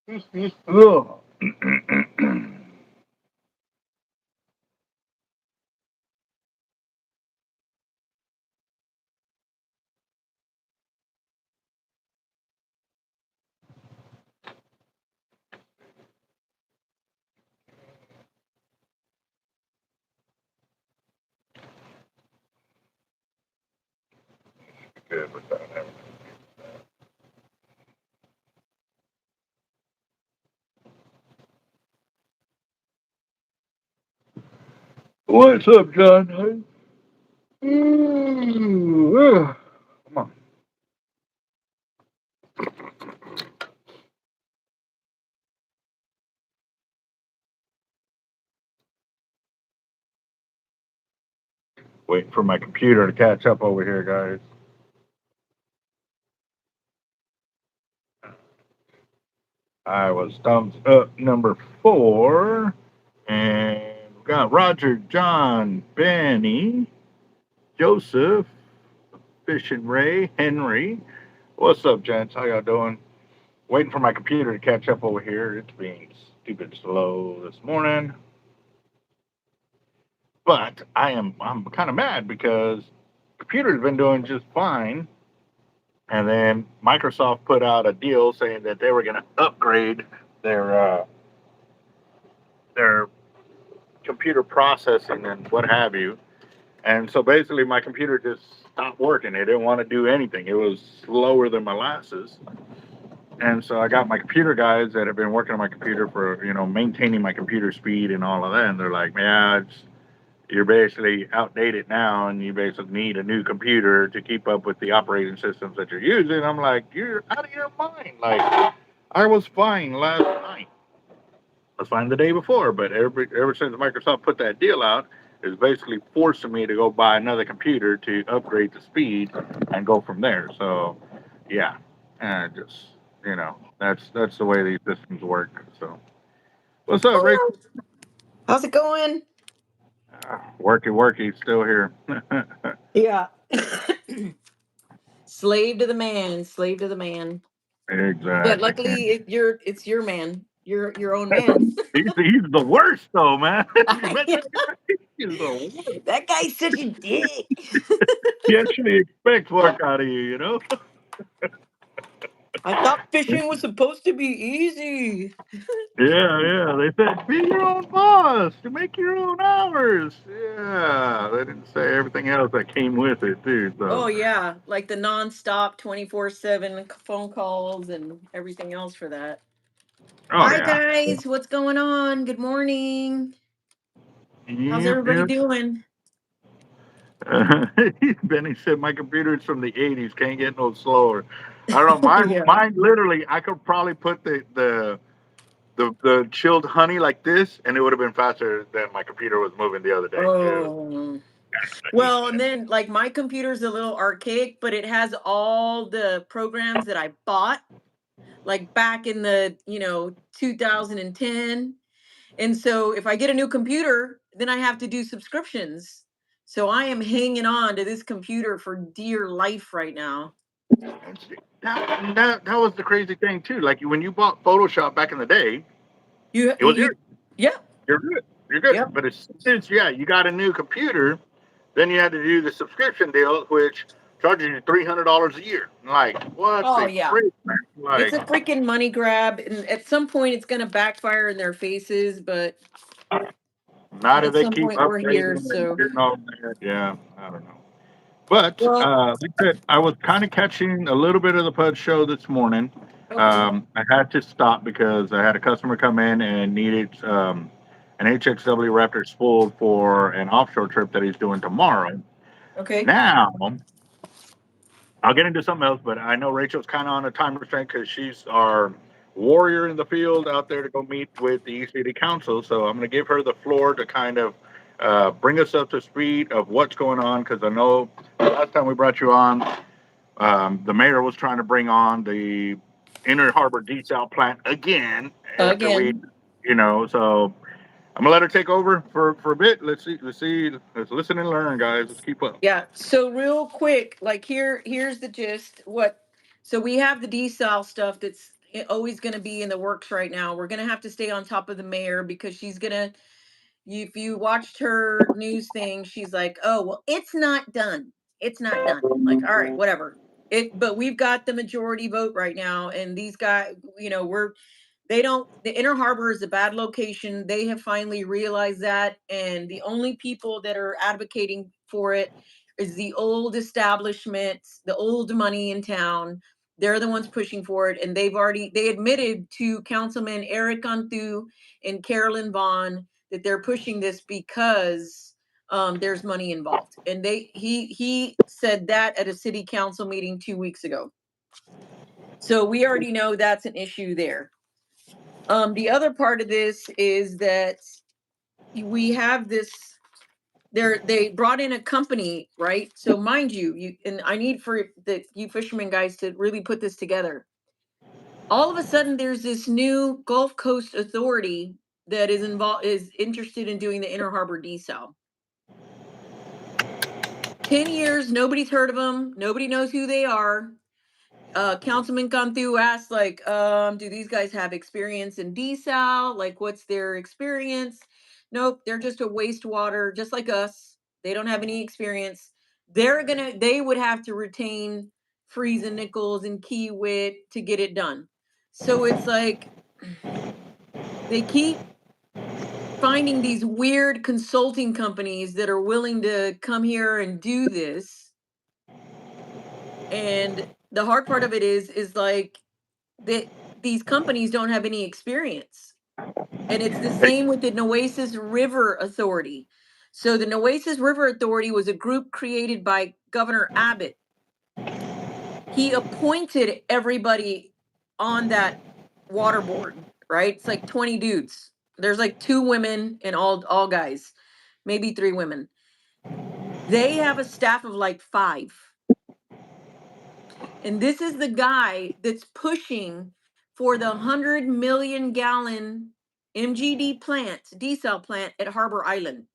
Ugh. Good without having. What's up, John? Ugh. Come on. Waiting for my computer to catch up over here, guys. I was thumbs up number 4. And we got Roger, John, Benny, Joseph, Fish and Ray, Henry. What's up, gents? How y'all doing? Waiting for my computer to catch up over here. It's being stupid slow this morning. But I'm kind of mad because computer's been doing just fine. And then Microsoft put out a deal saying that they were going to upgrade their computer processing and what have you. And so basically, my computer just stopped working. It didn't want to do anything. It was slower than molasses. And so I got my computer guys that have been working on my computer for, maintaining my computer speed and all of that. And they're like, yeah, you're basically outdated now and you basically need a new computer to keep up with the operating systems that you're using. I'm like, you're out of your mind. Like, I was fine last night. I was fine the day before, but ever since Microsoft put that deal out, it's basically forcing me to go buy another computer to upgrade the speed and go from there. So, yeah, and just that's the way these systems work. So, what's up, Rick? Hello. How's it going? Worky, still here. Yeah. Slave to the man, slave to the man. But Exactly. luckily it's your man. Your own man. He's the worst though, man. You met that guy? He's the worst. That guy's such a dick. He actually expects work out of you. I thought fishing was supposed to be easy. Yeah. They said be your own boss. To make your own hours. Yeah. They didn't say everything else that came with it too. Oh So, yeah, like the nonstop 24/7 phone calls and everything else for that. oh Hi yeah. guys, what's going on? Good morning. How's Yep, everybody yep. doing? Benny said my computer's from the '80s. Can't get no slower. I don't know. Mine, Yeah. mine literally. I could probably put the chilled honey like this, and it would have been faster than my computer was moving the other day. It was Oh. Well, and then like my computer's a little archaic, but it has all the programs that I bought like back in the, 2010. And so if I get a new computer, then I have to do subscriptions. So I am hanging on to this computer for dear life right now. that was the crazy thing too. Like when you bought Photoshop back in the day, You it was you yours. yeah, You're good. You're good. yep. But as soon as you got a new computer, then you had to do the subscription deal, which charges you $300 a year. Like what Oh the yeah. freak, man? It's Like a freaking money grab and at some point it's going to backfire in their faces, but not if at they some keep point we're here, upgrading and so doing all that. Yeah, I don't know. But well, like I said, I was kind of catching a little bit of the Pud show this morning. okay. I had to stop because I had a customer come in and needed an HXW Raptor spooled for an offshore trip that he's doing tomorrow. Okay. Now, I'll get into something else, but I know Rachel's kind of on a time restraint because she's our warrior in the field out there to go meet with the East City Council. So I'm going to give her the floor to kind of bring us up to speed of what's going on because I know last time we brought you on, the mayor was trying to bring on the Inner Harbor desal plant again after we, Again. so I'm gonna let her take over for a bit. Let's listen and learn, guys. Let's keep up. Yeah. So real quick, like here's the gist. So we have the desal stuff that's always going to be in the works right now. We're going to have to stay on top of the mayor because she's going to, if you watched her news thing, she's like, oh, well, it's not done. It's not done. Like, all right, whatever. But we've got the majority vote right now. And these guys, the Inner Harbor is a bad location. They have finally realized that. And the only people that are advocating for it is the old establishments, the old money in town. They're the ones pushing for it. And they admitted to Councilman Eric Anthu and Carolyn Vaughn that they're pushing this because there's money involved. And he said that at a city council meeting 2 weeks ago. So we already know that's an issue there. The other part of this is that we have this. They brought in a company, right? So mind you, and I need for you fishermen guys to really put this together. All of a sudden, there's this new Gulf Coast Authority that is interested in doing the Inner Harbor desal. 10 years, nobody's heard of them. Nobody knows who they are. Councilman Cantu asked, like, do these guys have experience in desal? Like, what's their experience? Nope, they're just a wastewater, just like us. They don't have any experience. They would have to retain Freeze and Nichols and Kiewit to get it done. So it's like they keep finding these weird consulting companies that are willing to come here and do this. And the hard part of it is like these companies don't have any experience. And it's the same with the Nueces River Authority. So the Nueces River Authority was a group created by Governor Abbott. He appointed everybody on that water board, right? It's like 20 dudes. There's like 2 women and all guys, maybe 3 women. They have a staff of like 5. And this is the guy that's pushing for the 100 million gallon MGD plant, desal plant at Harbor Island.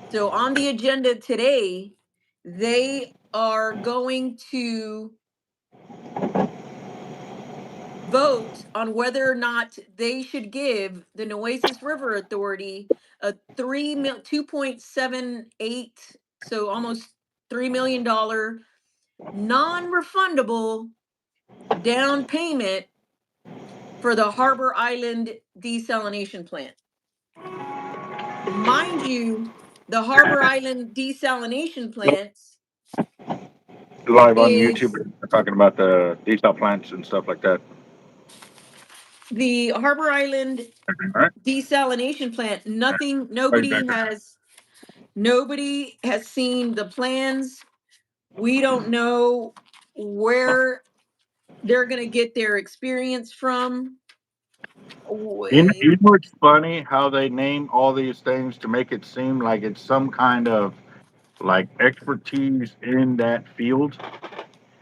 So on the agenda today, they are going to vote on whether or not they should give the Nueces River Authority a 2.78, so almost $3 million non-refundable down payment for the Harbor Island desalination plant. Mind you, the Harbor Island desalination plant Live on is YouTube, they're talking about the desal plants and stuff like that. the Harbor Island All right. desalination plant. Nobody has seen the plans. We don't know where they're going to get their experience from. You know it's funny how they name all these things to make it seem like it's some kind of like expertise in that field,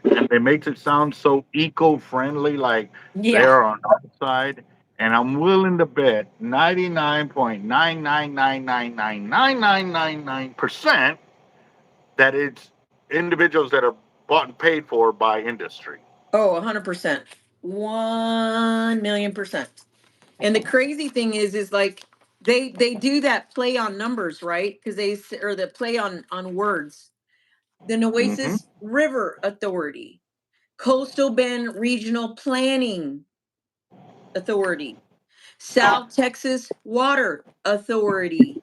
and it makes it sound so eco-friendly, like Yeah. they're on our side. And I'm willing to bet 99.999999999% that it's individuals that are bought and paid for by industry. Oh, 100%. 1,000,000%. And the crazy thing is like they do that play on numbers, right? Because or the play on words. The Hmm. Nueces River Authority, Coastal Bend Regional Planning Authority, South Texas Water Authority.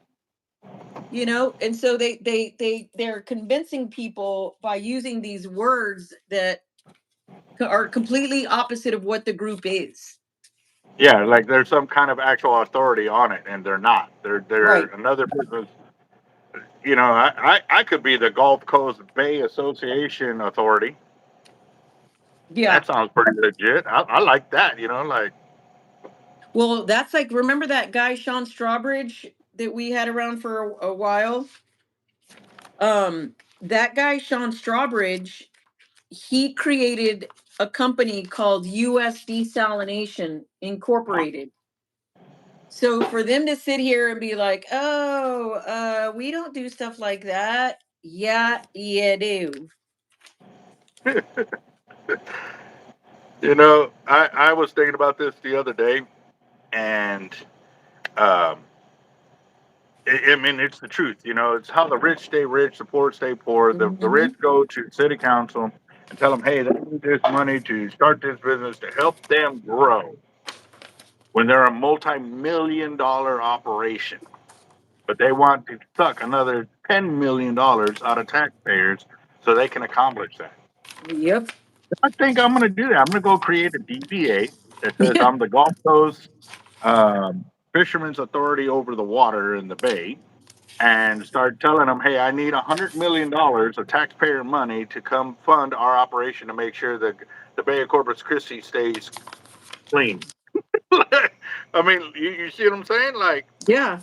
And so they're convincing people by using these words that are completely opposite of what the group is. Yeah, like there's some kind of actual authority on it, and they're not. They're Right. another business. I could be the Gulf Coast Bay Association Authority. Yeah. That sounds pretty legit. I like that. Like Well, that's like, remember that guy, Sean Strawbridge, that we had around for a while? That guy, Sean Strawbridge, he created a company called US Desalination Incorporated. So for them to sit here and be like, oh, we don't do stuff like that. Yeah, you do. I was thinking about this the other day, and um, I mean, it's the truth. It's how the rich stay rich, the poor stay poor. The Hmm. rich go to city council and tell them, hey, they need this money to start this business to help them grow when they're a multi-million-dollar operation. But they want to suck another $10 million out of taxpayers so they can accomplish that. Yep. I think I'm going to do that. I'm going to go create a DBA that says Yeah. I'm the Gulf Coast um, Fishermen's Authority over the water in the bay, and start telling them, hey, I need $100 million of taxpayer money to come fund our operation to make sure that the Bay of Corpus Christi stays clean. I mean, you see what I'm saying? Like, Yeah.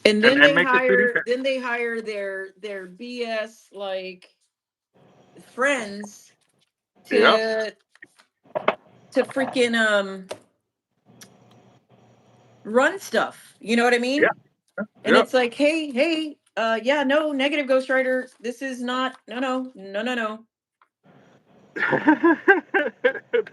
And then and they make the city. hire then they hire their BS like friends Yeah, to freaking run stuff. You know what I yeah, mean? And yeah. it's like, hey, yeah, no, negative ghostwriter. This is not no.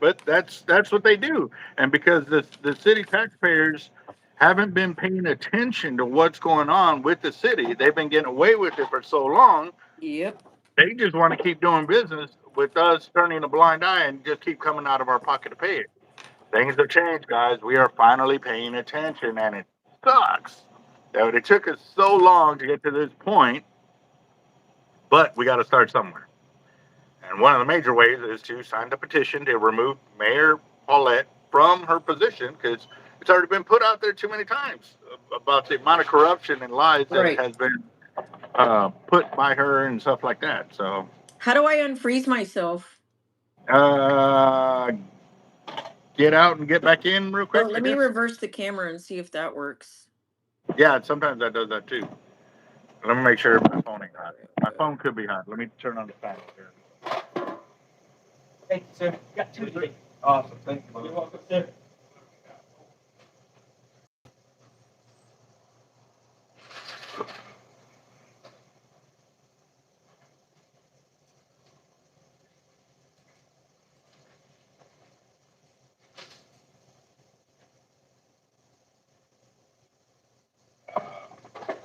But that's what they do, and because the city taxpayers haven't been paying attention to what's going on with the city, they've been getting away with it for so long. Yep. They just want to keep doing business with us, turning a blind eye and just keep coming out of our pocket to pay it. Things have changed, guys. We are finally paying attention, and it sucks that it took us so long to get to this point. But we got to start somewhere. And one of the major ways is to sign the petition to remove Mayor Paulette from her position because it's already been put out there too many times about the amount of corruption and lies that Right. has been put by her and stuff like that. So, How do I unfreeze myself? uh, get out and get back in real Oh, quick, I let me guess. reverse the camera and see if that works. Yeah, sometimes that does that too. Let me make sure my phone ain't hot. My phone could be hot. Let me turn on the fan here. Thank you, sir. Got two, three. Awesome. Thank you. You're welcome, sir.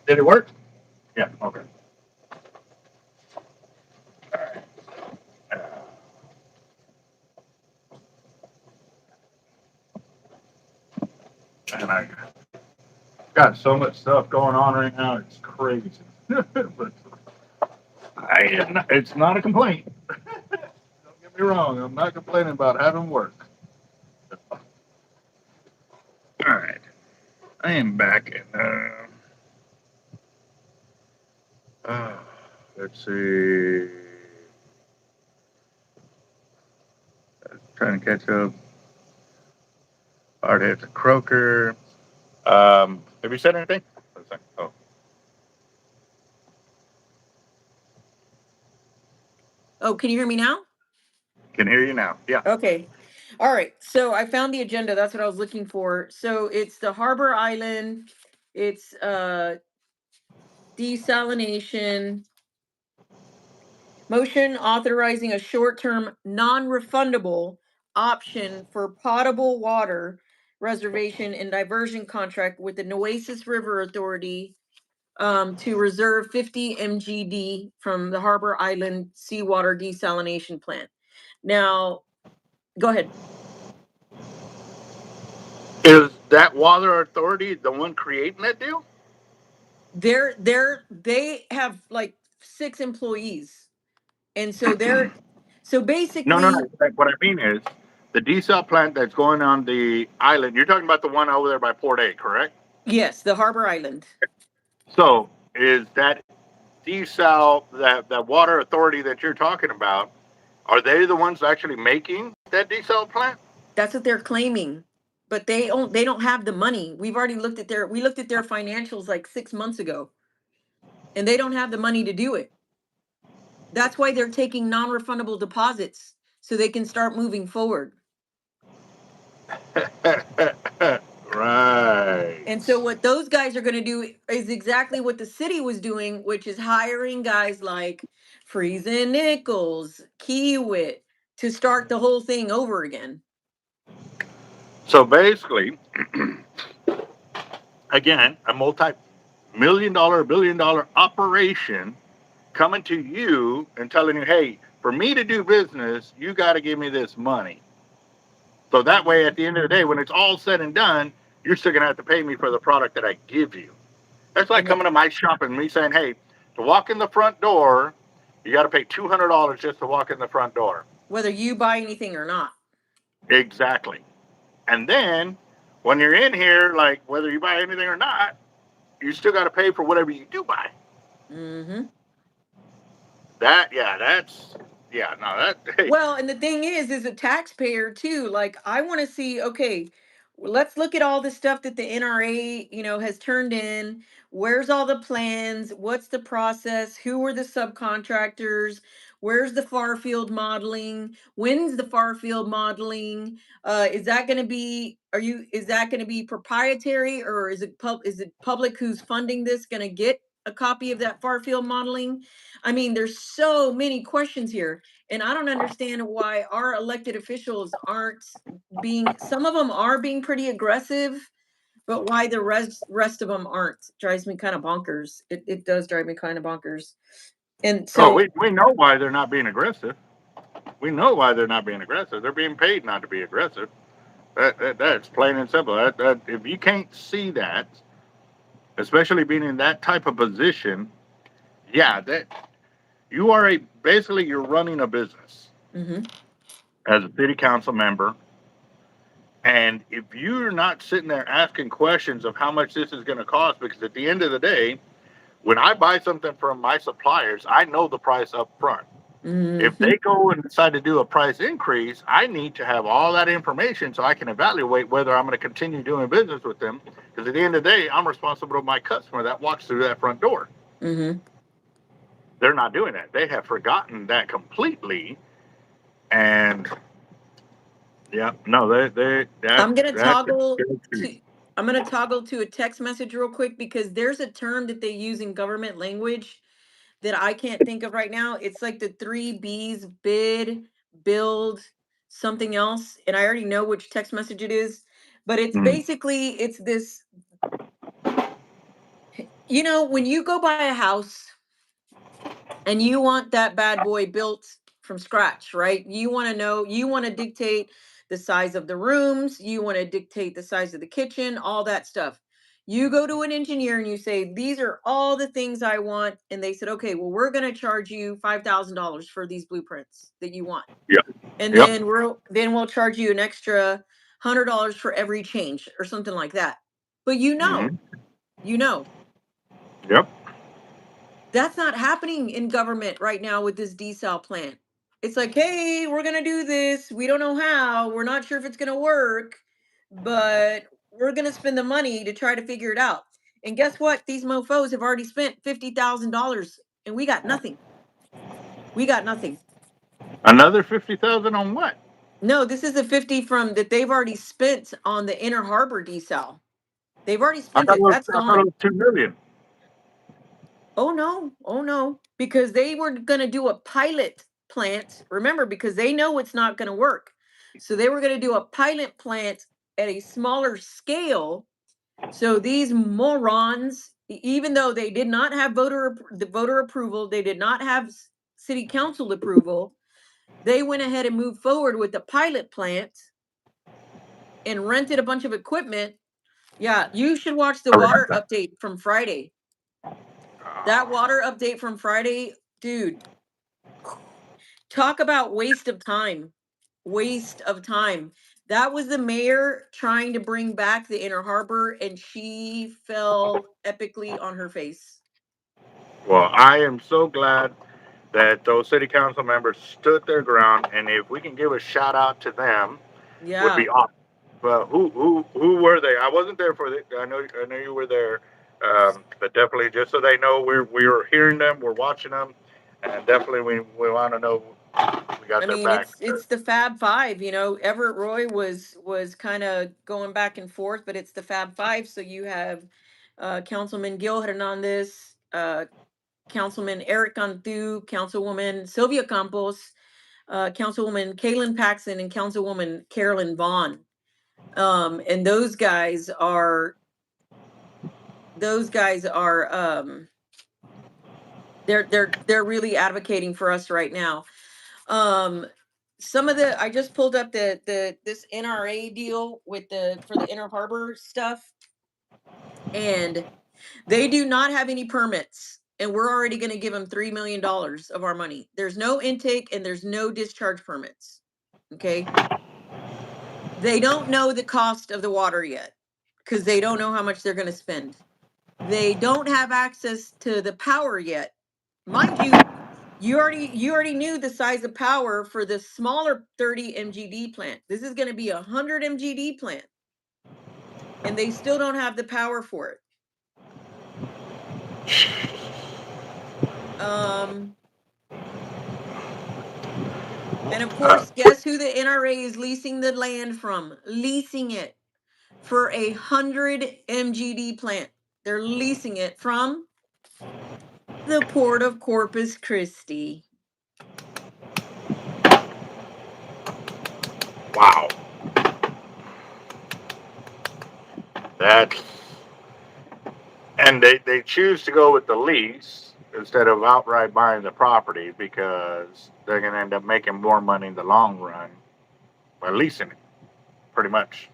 Did it work? Yeah. Okay. All right. And I got so much stuff going on right now. It's crazy. But it's not a complaint. Don't get me wrong. I'm not complaining about having work. All right. I am back and uh, let's see. Trying to catch up. Hard hit the croaker. Have you said anything? Oh, Oh, can you hear me now? can hear you now. Yeah. Okay. All right. So I found the agenda. That's what I was looking for. So it's the Harbor Island. It's desalination. Motion authorizing a short-term non-refundable option for potable water reservation and diversion contract with the Nueces River Authority to reserve 50 mgd from the Harbor Island seawater desalination plant. Now, go ahead. Is that water authority the one creating that deal? They have like 6 employees, and so so No, no, basically, no. What I mean is the desal plant that's going on the island. You're talking about the one over there by Port A, correct? yes, the Harbor Island. So is that desal that water authority that you're talking about? Are they the ones actually making that desal plant? That's what they're claiming. But they don't have the money. We looked at their financials like 6 months ago, and they don't have the money to do it. That's why they're taking non-refundable deposits so they can start moving forward. Right. And so what those guys are going to do is exactly what the city was doing, which is hiring guys like Freeze and Nichols, Kiewit, to start the whole thing over again. So basically, again, a multi-million dollar, billion-dollar operation coming to you and telling you, hey, for me to do business, you got to give me this money. So that way, at the end of the day, when it's all said and done, you're still going to have to pay me for the product that I give you. That's like And coming to my shop and me saying, hey, to walk in the front door, you got to pay $200 just to walk in the front door. whether you buy anything or not. Exactly. And then when you're in here, like whether you buy anything or not, you still got to pay for whatever you do buy. Mm-hmm. No, that, hey, Well, and the thing is a taxpayer too. Like, I want to see, okay, let's look at all the stuff that the NRA, has turned in. Where's all the plans? What's the process? Who are the subcontractors? Where's the far field modeling? When's the far field modeling? Is that going to be, is that going to be proprietary, or is it public who's funding this going to get a copy of that far field modeling? I mean, there's so many questions here. And I don't understand why our elected officials aren't some of them are being pretty aggressive, but why the rest of them aren't. Drives me kind of bonkers. It does drive me kind of bonkers. And oh, so, we know why they're not being aggressive. We know why they're not being aggressive. They're being paid not to be aggressive. That's plain and simple. If you can't see that, especially being in that type of position, yeah, that you are basically you're running a business mhm. as a city council member. And if you're not sitting there asking questions of how much this is going to cost, because at the end of the day, when I buy something from my suppliers, I know the price up front. If Mhm. they go and decide to do a price increase, I need to have all that information so I can evaluate whether I'm going to continue doing business with them. Because at the end of the day, I'm responsible to my customer that walks through that front door. Mhm. They're not doing that. They have forgotten that completely. And yeah, no, I'm gonna that toggle to I'm gonna toggle to a text message real quick, because there's a term that they use in government language that I can't think of right now. It's like the three B's: bid, build, something else. And I already know which text message it is, but it's mm, basically, it's this, when you go buy a house and you want that bad boy built from scratch, right? You want to dictate the size of the rooms, you want to dictate the size of the kitchen, all that stuff. You go to an engineer and you say, these are all the things I want. And they said, okay, well, we're going to charge you $5,000 for these blueprints that you want. yep, And yep, then we'll charge you an extra $100 for every change or something like that. But mm, you know, yep. That's not happening in government right now with this desal plant. It's like, hey, we're gonna do this. We don't know how. We're not sure if it's gonna work, but we're gonna spend the money to try to figure it out. And guess what? These mofo's have already spent $50,000, and we got nothing. We got nothing. Another 50,000 on what? No, this is the 50 from that they've already spent on the Inner Harbor desal. They've already spent it. That's I thought it gone. was 2 million. Oh no, oh no, because they were going to do a pilot plant. Remember, because they know it's not going to work. So they were going to do a pilot plant at a smaller scale. So these morons, even though they did not have the voter approval, they did not have city council approval, they went ahead and moved forward with the pilot plant and rented a bunch of equipment. Yeah, you should watch the I remember water that. update from Friday. That water update from Friday, dude, talk about waste of time. Waste of time. That was the mayor trying to bring back the Inner Harbor, and she fell epically on her face. Well, I am so glad that those city council members stood their ground, and if we can give a shout out to them, would Yeah. be awesome. But who were they? I wasn't there for the. I know you were there, but definitely just so they know we're hearing them, we're watching them, and definitely we want to know we got I their mean, back. it's the Fab Five. Everett Roy was kind of going back and forth, but it's the Fab Five. So you have Councilman Gil Hernandez, Councilman Eric Cantu, Councilwoman Sylvia Campos, Councilwoman Kaylin Paxson and Councilwoman Carolyn Vaughn. And those guys are they're really advocating for us right now. Some of the I just pulled up this NRA deal with for the Inner Harbor stuff, and they do not have any permits, and we're already going to give them $3 million of our money. There's no intake and there's no discharge permits. Okay. They don't know the cost of the water yet because they don't know how much they're going to spend. They don't have access to the power yet. Mind you, you already knew the size of power for the smaller 30 MGD plant. This is going to be a 100 MGD plant. And they still don't have the power for it. And of course, guess who the NRA is leasing the land from? Leasing it for a 100 MGD plant. They're leasing it from the Port of Corpus Christi. Wow. And they choose to go with the lease instead of outright buying the property because they're going to end up making more money in the long run by leasing it, pretty much.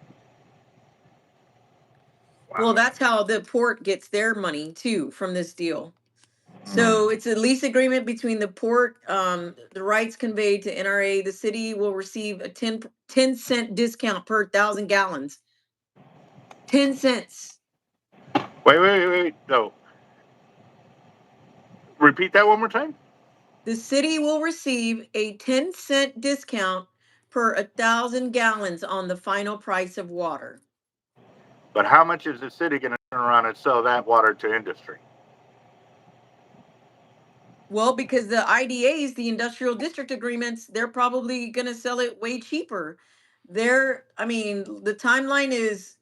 Wow. Well, that's how the port gets their money too from this deal. So it's a lease agreement between the port, the rights conveyed to NRA. The city will receive a 10 cent discount per 1,000 gallons. 10 cents. Wait. No. Repeat that one more time. The city will receive a 10 cent discount per 1,000 gallons on the final price of water. But how much is the city going to turn around and sell that water to industry? Well, because the IDAs, the industrial district agreements, they're probably going to sell it way cheaper. The timeline is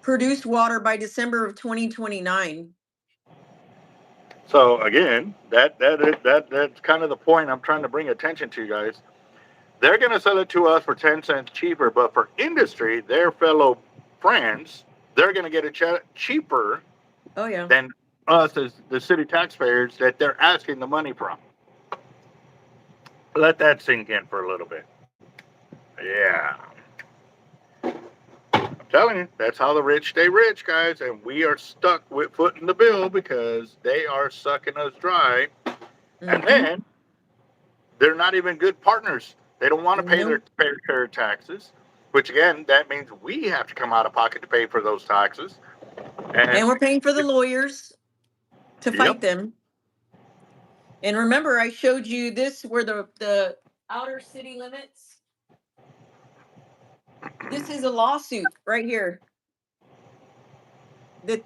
produced water by December of 2029. So again, that's kind of the point I'm trying to bring attention to, you guys. They're going to sell it to us for 10 cents cheaper, but for industry, their fellow friends, they're going to get it cheaper than us as the city taxpayers that they're asking the money from. Let that sink in for a little bit. Yeah. I'm telling you, that's how the rich stay rich, guys, and we are stuck with footing the bill because they are sucking us dry. Mm-hmm. And then they're not even good partners. They don't want to pay their fair share of taxes, which again, that means we have to come out of pocket to pay for those taxes. And we're paying for the lawyers to fight them. And remember, I showed you this where the outer city limits. This is a lawsuit right here. That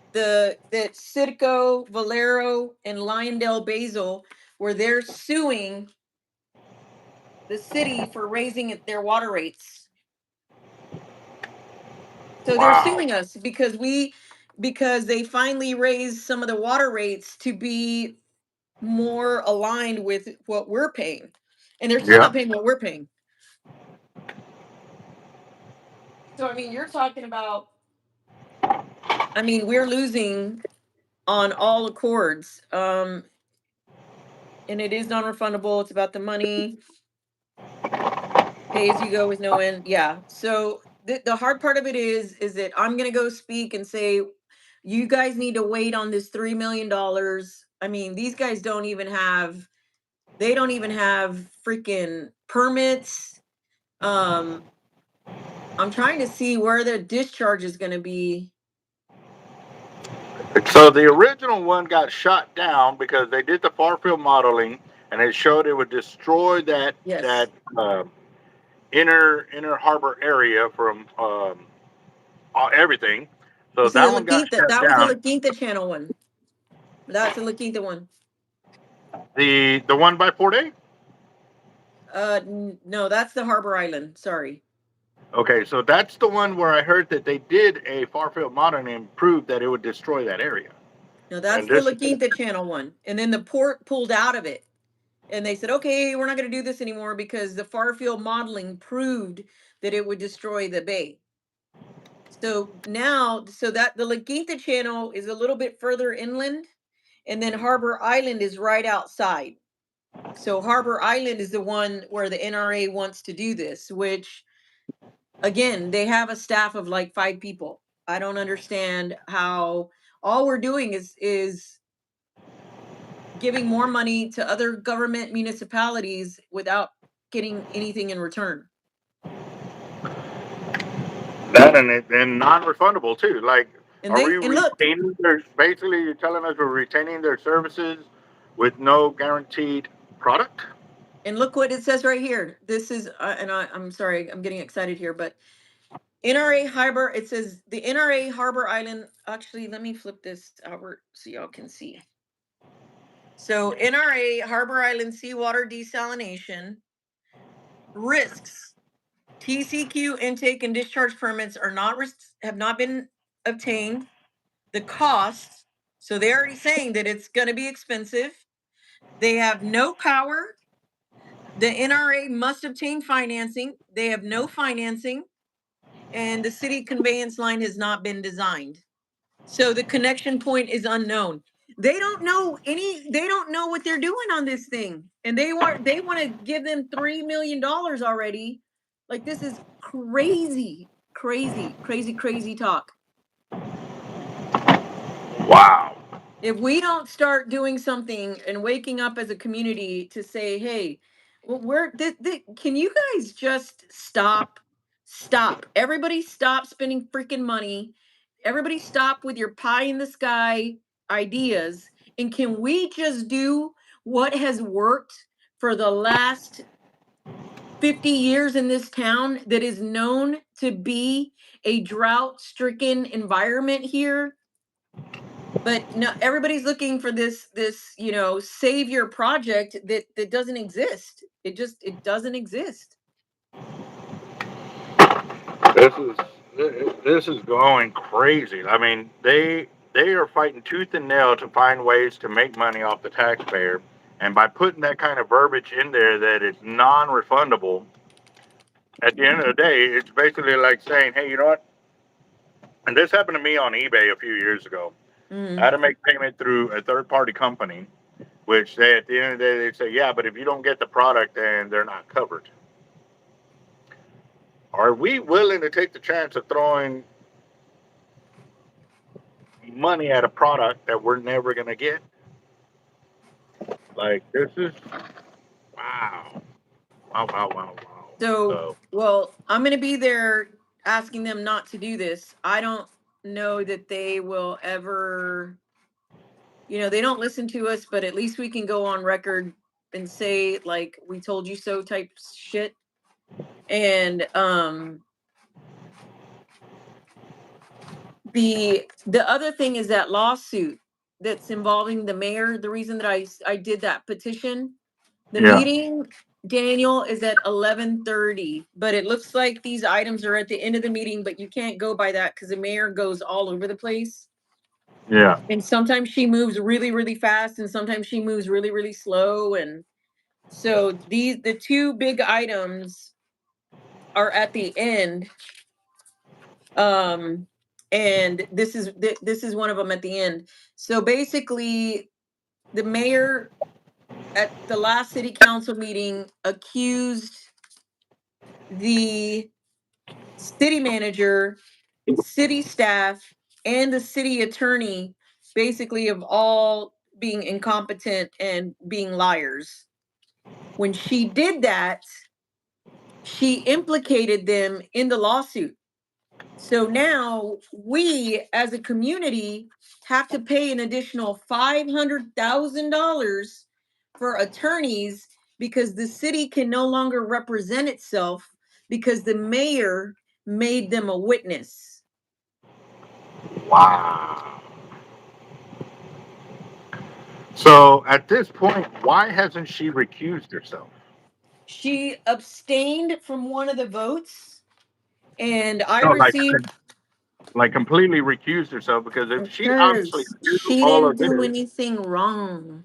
Citgo, Valero, and Lyondell Basil, where they're suing the city for raising their water rates. So they're suing us because they finally raised some of the water rates to be more aligned with what we're paying. And they're still not paying what we're paying. So, you're talking about, we're losing on all accords. And it is non-refundable. It's about the money. Pay as you go with no end. Yeah. So the hard part of it is that I'm going to go speak and say, you guys need to wait on this $3 million. These guys don't even have freaking permits. I'm trying to see where the discharge is going to be. So the original one got shot down because they did the far field modeling and it showed it would destroy that inner harbor area from everything. So that one got shut down. That was the La Quinta channel one. That's the La Quinta one. The one by Port A? No, that's the Harbor Island. Sorry. Okay, so that's the one where I heard that they did a far field modeling and proved that it would destroy that area. No, that's the La Quinta channel one. And then the port pulled out of it. And they said, okay, we're not going to do this anymore because the far field modeling proved that it would destroy the bay. So now, so that the La Quinta channel is a little bit further inland, and then Harbor Island is right outside. So Harbor Island is the one where the NRA wants to do this, which again, they have a staff of like 5 people. I don't understand how all we're doing is giving more money to other government municipalities without getting anything in return. That and non-refundable too. Like, And are they we and look, retaining their? Basically, you're telling us we're retaining their services with no guaranteed product. and look what it says right here. This is I'm sorry, I'm getting excited here, but NRA Harbor, it says the NRA Harbor Island. Actually, let me flip this outward so y'all can see. So NRA Harbor Island seawater desalination risks. TCQ intake and discharge permits are not have not been obtained. The costs, so they're already saying that it's going to be expensive. They have no power. The NRA must obtain financing. They have no financing, and the city conveyance line has not been designed. So the connection point is unknown. They don't know what they're doing on this thing. And they want to give them $3 million already. Like, this is crazy, crazy, crazy, crazy talk. Wow. If we don't start doing something and waking up as a community to say, hey, we're can you guys just stop, everybody stop spending freaking money, everybody stop with your pie in the sky ideas, and can we just do what has worked for the last 50 years in this town that is known to be a drought stricken environment here? But no, everybody's looking for this savior project that doesn't exist. It doesn't exist. This is this is going crazy. I mean, they are fighting tooth and nail to find ways to make money off the taxpayer, and by putting that kind of verbiage in there that it's non-refundable, at the end of the day, it's basically like saying, hey, you know what? And this happened to me on eBay a few years ago. I Mm. had to make payment through a third-party company, which they at the end of the day they say, yeah, but if you don't get the product, then they're not covered. Are we willing to take the chance of throwing money at a product that we're never going to get? Like, this is wow, wow, wow, wow, wow. So, So well, I'm going to be there asking them not to do this. I don't know that they will ever. They don't listen to us, but at least we can go on record and say, like, we told you so type shit. And the other thing is that lawsuit that's involving the mayor. The reason that I did that petition, the yeah, meeting, Daniel, is at 11:30, but it looks like these items are at the end of the meeting, but you can't go by that because the mayor goes all over the place. yeah. And sometimes she moves really, really fast, and sometimes she moves really, really slow. And so the 2 big items are at the end. Um, and this is one of them at the end. So basically, the mayor at the last city council meeting accused the city manager, city staff, and the city attorney basically of all being incompetent and being liars. When she did that, she implicated them in the lawsuit. So now we as a community have to pay an additional $500,000 for attorneys because the city can no longer represent itself because the mayor made them a witness. Wow. So at this point, why hasn't she recused herself? She abstained from one of the votes, and I No, received like completely recused herself because if she obviously because knew she all didn't of do this, anything wrong.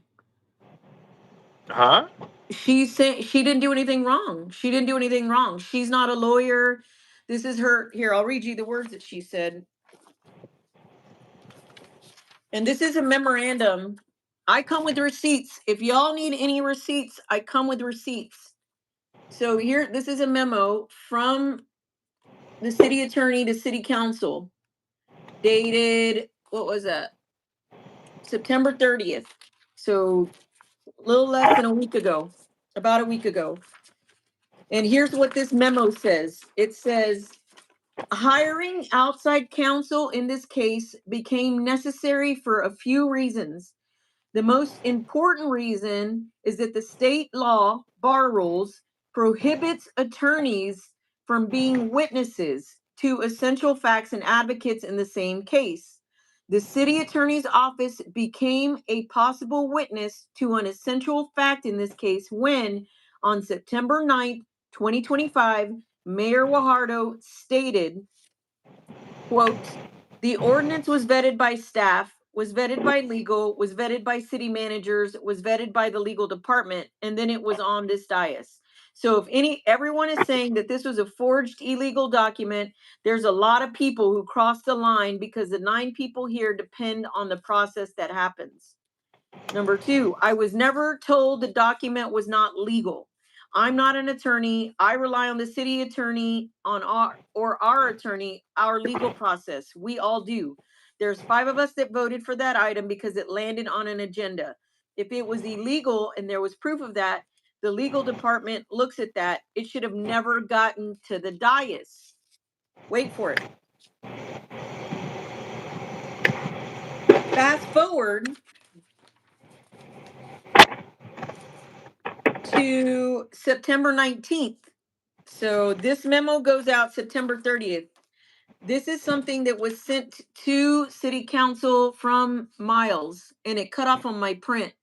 huh? She's saying she didn't do anything wrong. She didn't do anything wrong. She's not a lawyer. This is her. Here, I'll read you the words that she said. And this is a memorandum. I come with receipts. If y'all need any receipts, I come with receipts. So here, this is a memo from the city attorney to city council, dated, what was that? September 30th. So a little less than a week ago, about a week ago. And here's what this memo says. It says, hiring outside counsel in this case became necessary for a few reasons. The most important reason is that the state law, bar rules, prohibits attorneys from being witnesses to essential facts and advocates in the same case. The city attorney's office became a possible witness to an essential fact in this case when, on September 9th, 2025, Mayor Guajardo stated, quote, the ordinance was vetted by staff, was vetted by legal, was vetted by city managers, was vetted by the legal department, and then it was on this dais. So if everyone is saying that this was a forged illegal document, there's a lot of people who crossed the line because the 9 people here depend on the process that happens. Number 2, I was never told the document was not legal. I'm not an attorney. I rely on the city attorney on our attorney, our legal process. We all do. There's 5 of us that voted for that item because it landed on an agenda. If it was illegal and there was proof of that, the legal department looks at that. It should have never gotten to the dais. Wait for it. Fast forward to September 19th. So this memo goes out September 30th. This is something that was sent to city council from Miles, and it cut off on my print,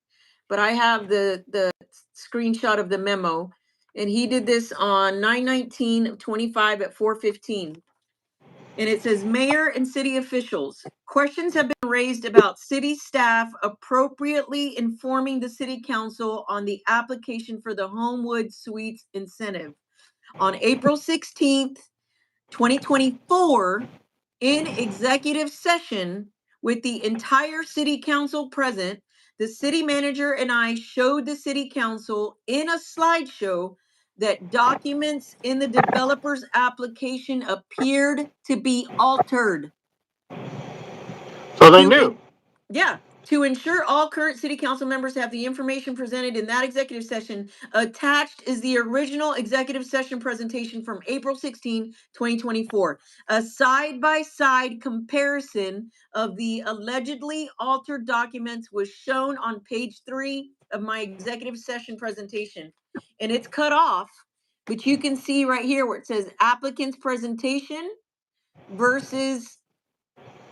but I have the screenshot of the memo, and he did this on 9/19/25 at 4:15. And it says, Mayor and city officials, questions have been raised about city staff appropriately informing the city council on the application for the Homewood Suites incentive. On April 16th, 2024, in executive session with the entire city council present, the city manager and I showed the city council in a slideshow that documents in the developer's application appeared to be altered. So they knew. Yeah, to ensure all current city council members have the information presented in that executive session, attached is the original executive session presentation from April 16, 2024. A side-by-side comparison of the allegedly altered documents was shown on page 3 of my executive session presentation. And it's cut off, but you can see right here where it says applicant's presentation versus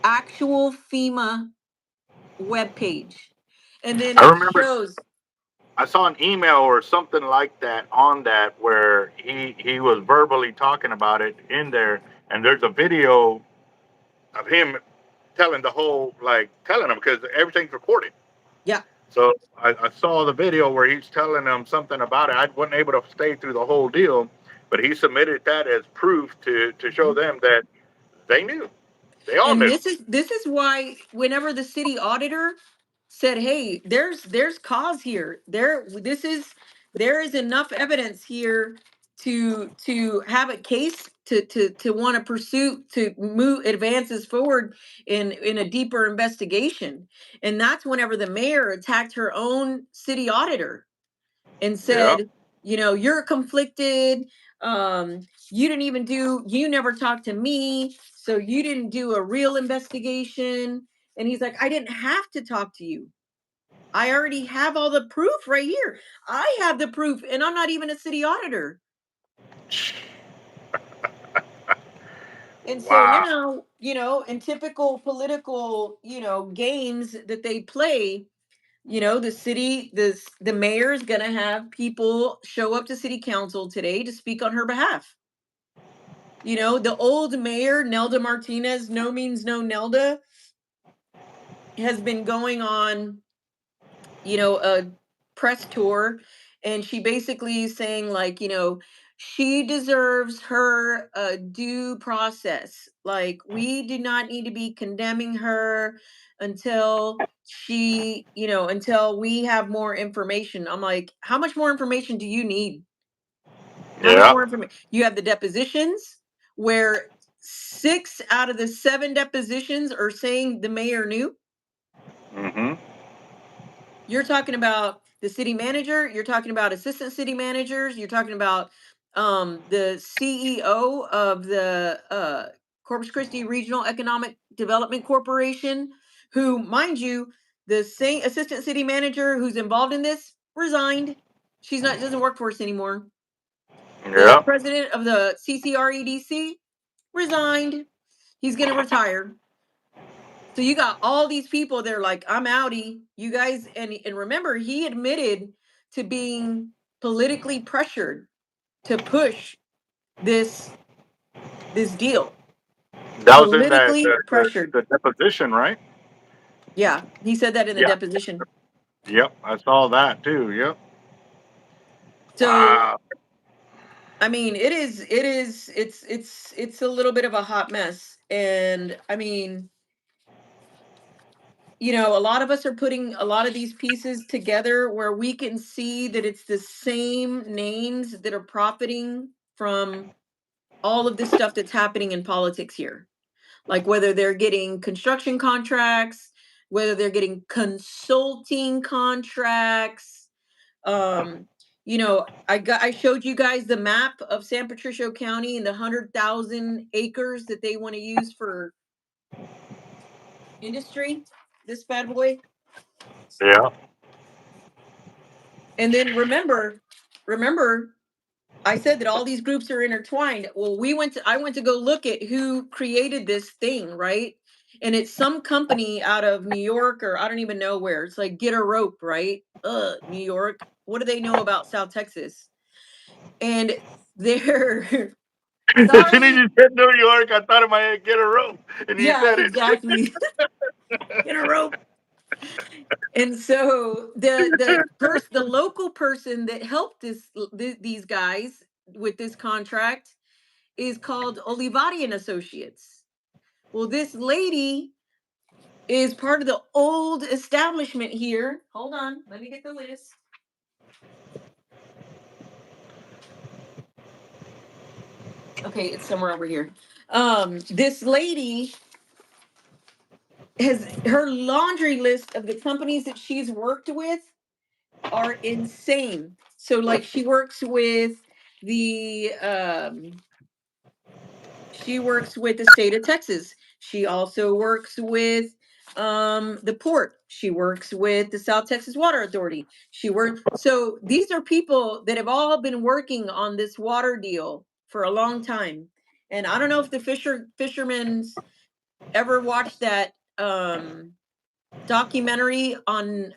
actual FEMA webpage. And then I it remember shows, I saw an email or something like that on that where he was verbally talking about it in there, and there's a video of him telling the whole, like telling them, because everything's recorded. yeah. So I saw the video where he's telling them something about it. I wasn't able to stay through the whole deal, but he submitted that as proof to show them that they knew. They all And knew. this is why whenever the city auditor said, hey, there's cause here. There is enough evidence here to have a case to want to pursue, to move advances forward in a deeper investigation. And that's whenever the mayor attacked her own city auditor and Yeah. said, you're conflicted. You never talked to me, so you didn't do a real investigation. And he's like, I didn't have to talk to you. I already have all the proof right here. I have the proof, and I'm not even a city auditor. And so Wow. now, in typical political, games that they play, the mayor is going to have people show up to city council today to speak on her behalf. The old mayor, Nelda Martinez, no means no Nelda, has been going on, a press tour and she basically is saying, like, she deserves her due process. Like, we do not need to be condemning her until until we have more information. I'm like, how much more information do you need? How much Yeah. more information? You have the depositions, where 6 out of the 7 depositions are saying the mayor knew. Mm-hmm. You're talking about the city manager, you're talking about assistant city managers, you're talking about the CEO of the Corpus Christi Regional Economic Development Corporation, who, mind you, the same assistant city manager who's involved in this resigned. She's not doesn't work for us anymore. The Yeah. president of the CCREDC resigned. He's going to retire. So you got all these people, they're like, I'm outie. You guys, and remember, he admitted to being politically pressured to push this deal. That was in that Politically pressured. the deposition, right? Yeah, he said that in the Yeah. deposition. Yep. I saw that too. Yep. So Wow. I mean, it's a little bit of a hot mess. And I mean, a lot of us are putting a lot of these pieces together where we can see that it's the same names that are profiting from all of this stuff that's happening in politics here. Like, whether they're getting construction contracts, whether they're getting consulting contracts. I showed you guys the map of San Patricio County and the 100,000 acres that they want to use for industry. This bad boy. Yeah. And then remember, I said that all these groups are intertwined. Well, I went to go look at who created this thing, right? And it's some company out of New York, or I don't even know where. It's like Get a Rope, right? New York. What do they know about South Texas? And they're As soon as sorry. you said New York, I thought in my head, get a room, and you Yeah, said it. exactly. Get a rope. And so the local person that helped these guys with this contract is called Olivari and Associates. Well, this lady is part of the old establishment here. Hold on, let me get the list. Okay, it's somewhere over here. This lady has her laundry list of the companies that she's worked with are insane. So, like, she works with the state of Texas. She also works with the port. She works with the South Texas Water Authority. So these are people that have all been working on this water deal for a long time. And I don't know if the fishermen's ever watched that documentary on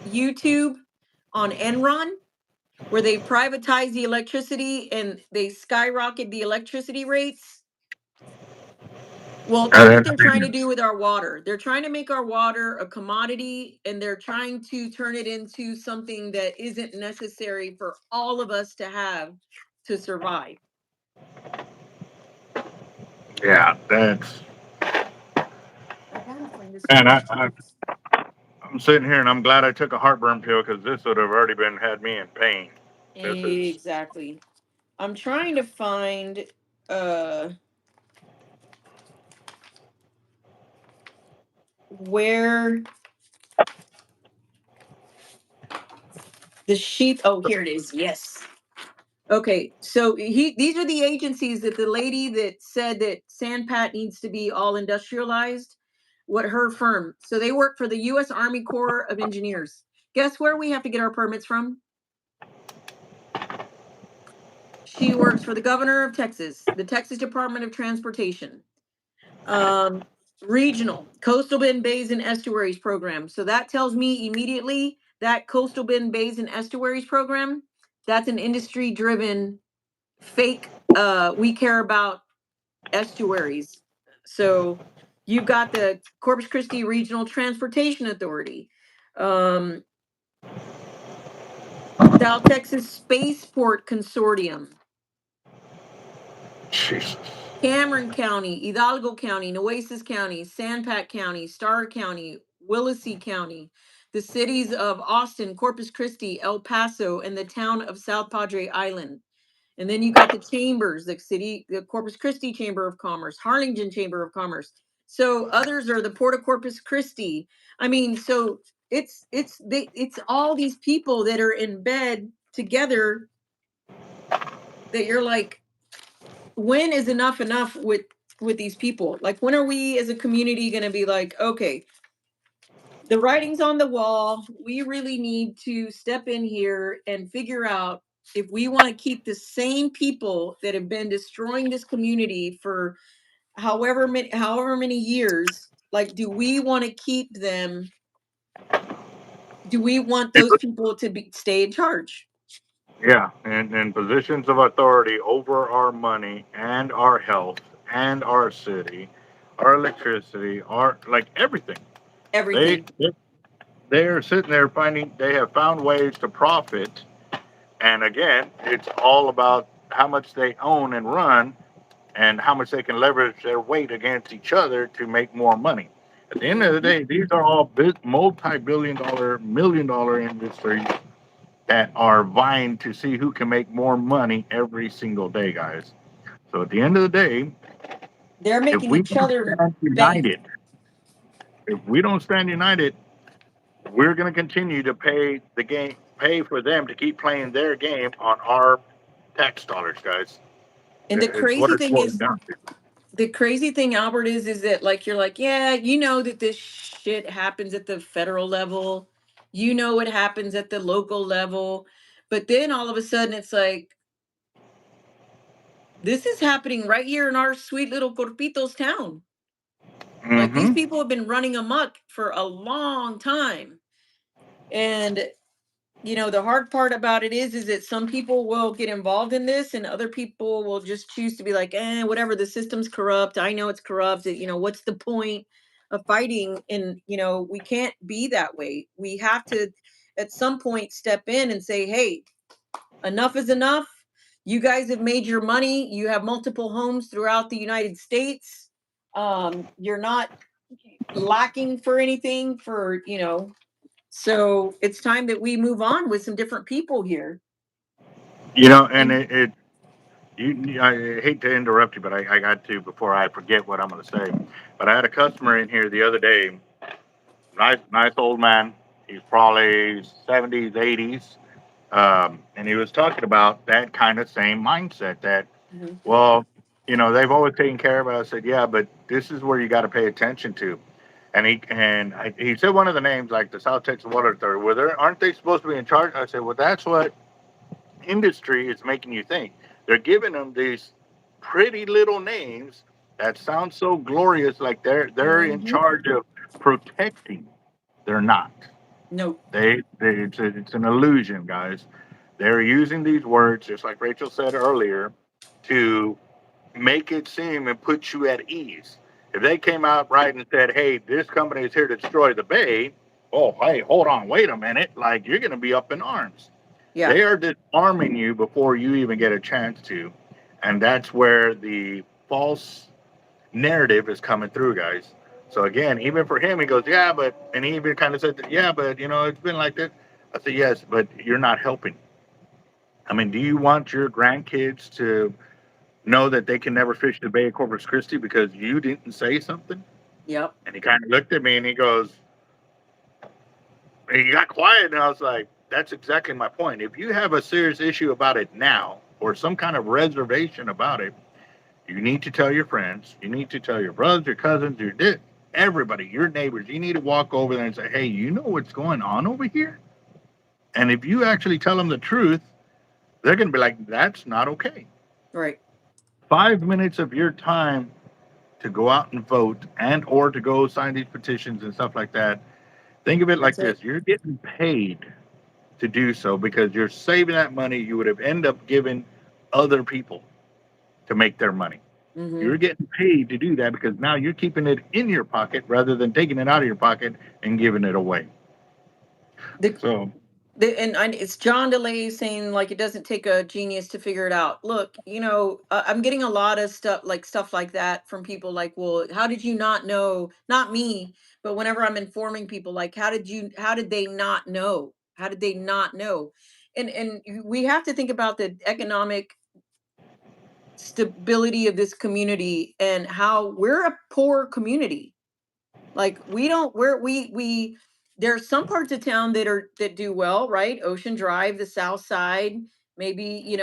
YouTube on Enron, where they privatize the electricity and they skyrocket the electricity rates. Well, that's what they're trying to do with our water. They're trying to make our water a commodity, and they're trying to turn it into something that isn't necessary for all of us to have to survive. Yeah, that's. I gotta find this And one. I'm sitting here, and I'm glad I took a heartburn pill because this would have already been had me in pain. This is. Exactly. I'm trying to find uh where the sheep. Oh, here it is. Yes. Okay, so these are the agencies that the lady that said that Sandpat needs to be all industrialized, what her firm. So they work for the U.S. Army Corps of Engineers. Guess where we have to get our permits from? She works for the governor of Texas, the Texas Department of Transportation, um, regional coastal bend bays and estuaries program. So that tells me immediately that coastal bend bays and estuaries program, that's an industry driven fake. We care about estuaries. So you've got the Corpus Christi Regional Transportation Authority. Um, South Texas Spaceport Consortium, Jesus. Cameron County, Hidalgo County, Nueces County, Sanpac County, Starr County, Willacy County, the cities of Austin, Corpus Christi, El Paso, and the town of South Padre Island. And then you got the chambers, the Corpus Christi Chamber of Commerce, Harlingen Chamber of Commerce. So others are the Port of Corpus Christi. I mean, so it's all these people that are in bed together that you're like, when is enough with these people? Like, when are we as a community going to be like, okay, the writing's on the wall. We really need to step in here and figure out if we want to keep the same people that have been destroying this community for however many years. Like, do we want to keep them? Do we want those people to stay in charge? Yeah, and positions of authority over our money and our health and our city, our electricity, our like everything. They Everything. they're sitting there finding they have found ways to profit, and again, it's all about how much they own and run, and how much they can leverage their weight against each other to make more money. At the end of the Mhm. day, these are all multi-billion-dollar, million-dollar industries that are vying to see who can make more money every single day, guys. So at the end of the day, They're if making we each don't other stand bank. united, if we don't stand united, we're going to continue to pay for them to keep playing their game on our tax dollars, guys. And It's what it's boiling down to. the crazy thing, Albert, is that, like, you're like, yeah, you know that this shit happens at the federal level, you know it happens at the local level, but then all of a sudden it's like, this is happening right here in our sweet little Corpitos town. Like, these Mm-hmm. people have been running amok for a long time. And the hard part about it is that some people will get involved in this and other people will just choose to be like, whatever, the system's corrupt. I know it's corrupt. What's the point of fighting? And, we can't be that way. We have to, at some point, step in and say, hey, enough is enough. You guys have made your money. You have multiple homes throughout the United States. You're not lacking for anything so it's time that we move on with some different people here. And And I hate to interrupt you, but I got to before I forget what I'm going to say. But I had a customer in here the other day. Nice old man. He's probably 70s, 80s. And he was talking about that kind of same mindset that, Mhm. well, they've always taken care of it. I said, yeah, but this is where you got to pay attention to. He said one of the names, like the South Texas Water Authority. Well, aren't they supposed to be in charge? I said, well, that's what industry is making you think. They're giving them these pretty little names that sound so glorious, like they're in Mhm. charge of protecting. They're not. No. It's an illusion, guys. They're using these words, just like Rachel said earlier, to make it seem and put you at ease. If they came out right and said, "Hey, this company is here to destroy the bay," oh, hey, hold on, wait a minute, like you're going to be up in arms. Yeah. They are disarming you before you even get a chance to, and that's where the false narrative is coming through, guys. So again, even for him, he goes, "Yeah, but," and he even kind of said, "Yeah, but it's been like this." I said, "Yes, but you're not helping." I mean, do you want your grandkids to know that they can never fish the Bay of Corpus Christi because you didn't say something? Yep. And he kind of looked at me and he goes, and he got quiet, and I was like, "That's exactly my point. If you have a serious issue about it now, or some kind of reservation about it, you need to tell your friends. You need to tell your brothers, your cousins, everybody, your neighbors. You need to walk over there and say, hey, you know what's going on over here? And if you actually tell them the truth, they're going to be like, that's not okay. Right. 5 minutes of your time to go out and vote and or to go sign these petitions and stuff like that. Think of it like That's it. this. You're getting paid to do so because you're saving that money you would have ended up giving other people to make their money. Hmm. You're getting paid to do that because now you're keeping it in your pocket rather than taking it out of your pocket and giving it away. The So, It's John DeLay saying like it doesn't take a genius to figure it out. Look, I'm getting a lot of stuff like that from people like, well, how did you not know? Not me, but whenever I'm informing people, like, how did they not know? How did they not know? We have to think about the economic stability of this community and how we're a poor community. Like we don't we there's some parts of town that do well, right? Ocean Drive, the south side, maybe,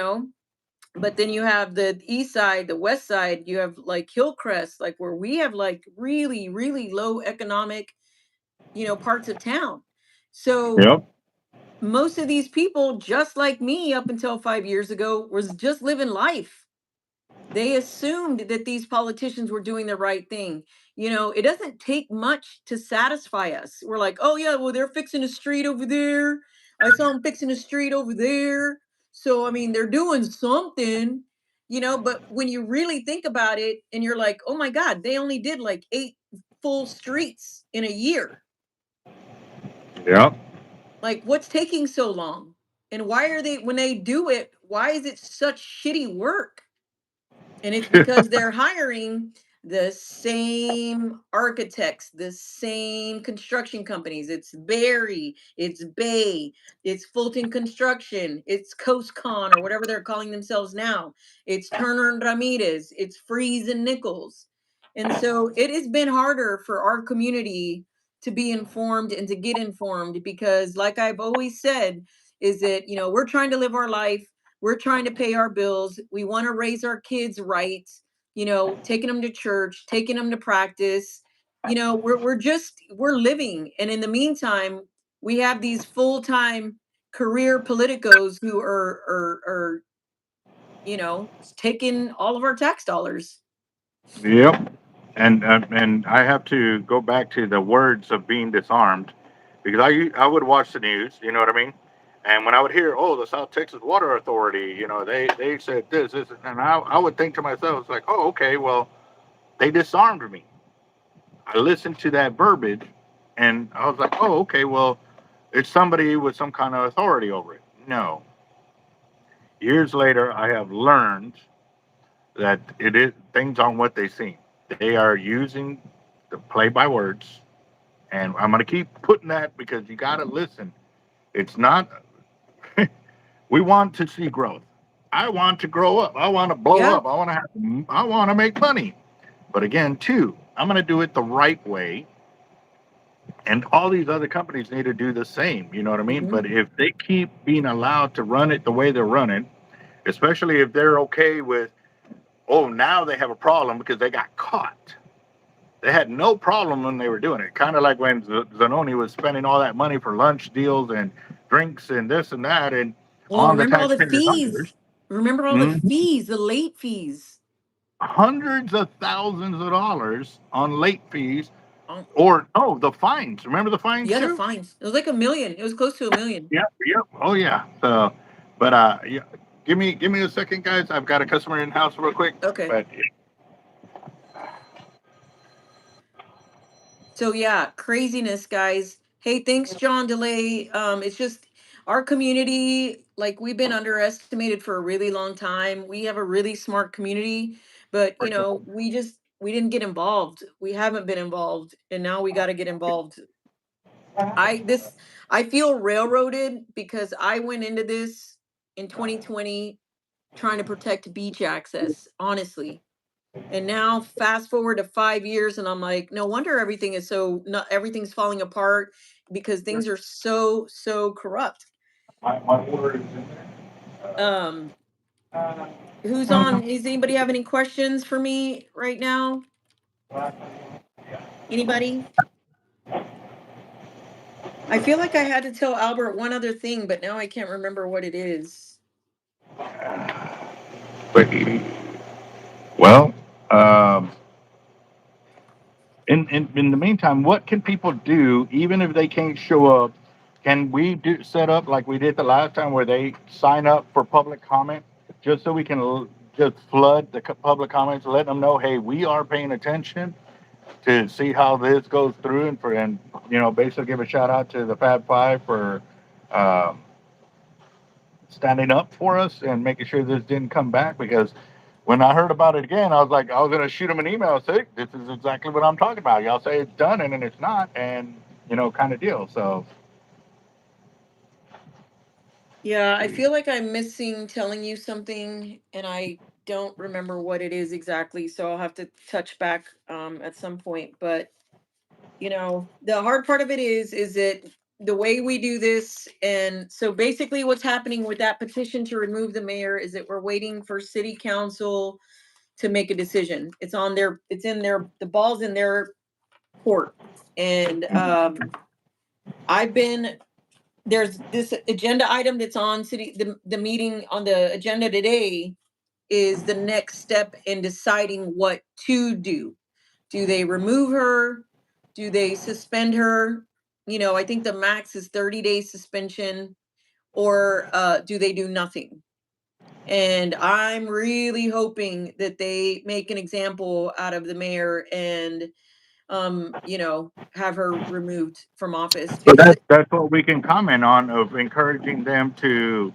but then you have the east side, the west side, you have like Hillcrest, like where we have like really, really low economic, parts of town. So Yep. most of these people, just like me up until 5 years ago, was just living life. They assumed that these politicians were doing the right thing. It doesn't take much to satisfy us. We're like, oh, yeah, well, they're fixing a street over there. I saw them fixing a street over there. So, I mean, they're doing something, but when you really think about it and you're like, oh my God, they only did like 8 full streets in a year. Yep. Like, what's taking so long? And why are they, when they do it, why is it such shitty work? And it's because they're hiring the same architects, the same construction companies. It's Barry, it's Bay, it's Fulton Construction, it's CoastCon or whatever they're calling themselves now. It's Turner and Ramirez, it's Freeze and Nichols. And so it has been harder for our community to be informed and to get informed because, like I've always said, is that, we're trying to live our life, we're trying to pay our bills. We want to raise our kids right, taking them to church, taking them to practice. We're living. And in the meantime, we have these full-time career politicos who are taking all of our tax dollars. Yep. And I have to go back to the words of being disarmed, because I would watch the news, you know what I mean, and when I would hear, oh, the South Texas Water Authority, they said this, and I would think to myself, it's like, oh, okay, well, they disarmed me. I listened to that verbiage, and I was like, oh, okay, well, it's somebody with some kind of authority over it. No, years later, I have learned that it is things aren't what they seem. They are using the play by words, and I'm going to keep putting that because you got to listen. It's not. We want to see growth. I want to grow up. I want to blow Yeah. up. I want to have. I want to make money. But again, too, I'm going to do it the right way, and all these other companies need to do the same. You know what I mean? Hmm. But if they keep being allowed to run it the way they're running, especially if they're okay with, oh, now they have a problem because they got caught. They had no problem when they were doing it. Kind of like when Zanoni was spending all that money for lunch deals and drinks and this and that, and Well, on the remember all the taxpayer dollars. fees. Remember all the Mhm. fees, the late fees. Hundreds of thousands of dollars on late fees, Oh, or no, the fines. Remember the fines yeah, the too? fines. It was like 1 million. It was close to 1 million. Yep, yep. Oh yeah. So, but yeah, give me a second, guys. I've got a customer in house real quick. Okay. But So yeah, craziness, guys. Hey, thanks, John DeLay. It's just our community, like we've been underestimated for a really long time. We have a really smart community, but we didn't get involved. We haven't been involved, and now we got to get involved. I feel railroaded because I went into this in 2020 trying to protect beach access, honestly. And now fast forward to 5 years, and I'm like, no wonder everything is so not everything's falling apart because things are so corrupt. my order is in Um, who's there. on? Does anybody have any questions for me right now? Anybody? I feel like I had to tell Albert one other thing, but now I can't remember what it is. But well, um, in the meantime, what can people do even if they can't show up? Can we do set up like we did the last time where they sign up for public comment, just so we can just flood the public comments, let them know, hey, we are paying attention to see how this goes through, and basically give a shout out to the Fab Five for standing up for us and making sure this didn't come back. Because when I heard about it again, I was like, I was gonna shoot them an email and say, this is exactly what I'm talking about. Y'all say it's done and then it's not, and kind of deal. So Yeah, I feel like I'm missing telling you something and I don't remember what it is exactly, so I'll have to touch back at some point. But the hard part of it is that the way we do this, and so basically what's happening with that petition to remove the mayor is that we're waiting for city council to make a decision. It's in their, the ball's in their court. And I've been there's this agenda item that's on the meeting on the agenda today is the next step in deciding what to do. Do they remove her? Do they suspend her? I think the max is 30 days suspension, or do they do nothing? And I'm really hoping that they make an example out of the mayor and have her removed from office so because that's what we can comment on, of encouraging them to